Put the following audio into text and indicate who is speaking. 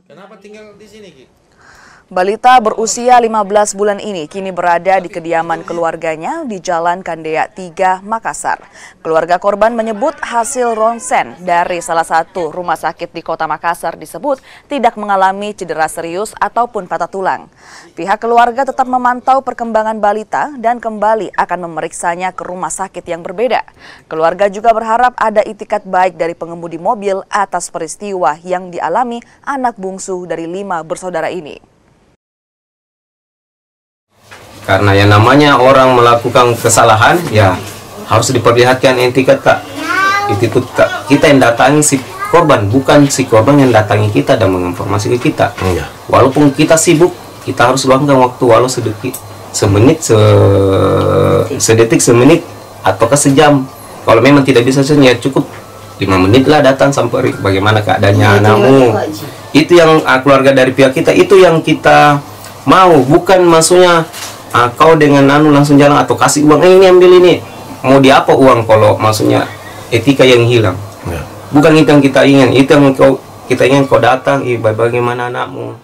Speaker 1: Kenapa tinggal di sini, Ki?
Speaker 2: Balita berusia 15 bulan ini kini berada di kediaman keluarganya di Jalan Kandea 3, Makassar. Keluarga korban menyebut hasil ronsen dari salah satu rumah sakit di kota Makassar disebut tidak mengalami cedera serius ataupun patah tulang. Pihak keluarga tetap memantau perkembangan balita dan kembali akan memeriksanya ke rumah sakit yang berbeda. Keluarga juga berharap ada itikat baik dari pengemudi mobil atas peristiwa yang dialami anak bungsu dari 5 bersaudara ini.
Speaker 3: Karena yang namanya orang melakukan kesalahan, ya harus diperlihatkan etikat, Kak. Itu Kak, kita yang datangi si korban, bukan si korban yang datangi kita dan menginformasi ke kita. Walaupun kita sibuk, kita harus luangkan waktu walau sedikit, semenit, sedetik, semenit, atau sejam. Kalau memang tidak bisa ya cukup 5 menit lah datang sampai bagaimana keadaannya anakmu. Itu yang keluarga dari pihak kita, itu yang kita mau, bukan maksudnya kau dengan langsung jalan atau kasih uang ini ambil ini, mau di apa uang kalau maksudnya etika yang hilang. Bukan itu yang kita ingin, itu yang kita ingin kau datang, bagaimana anakmu.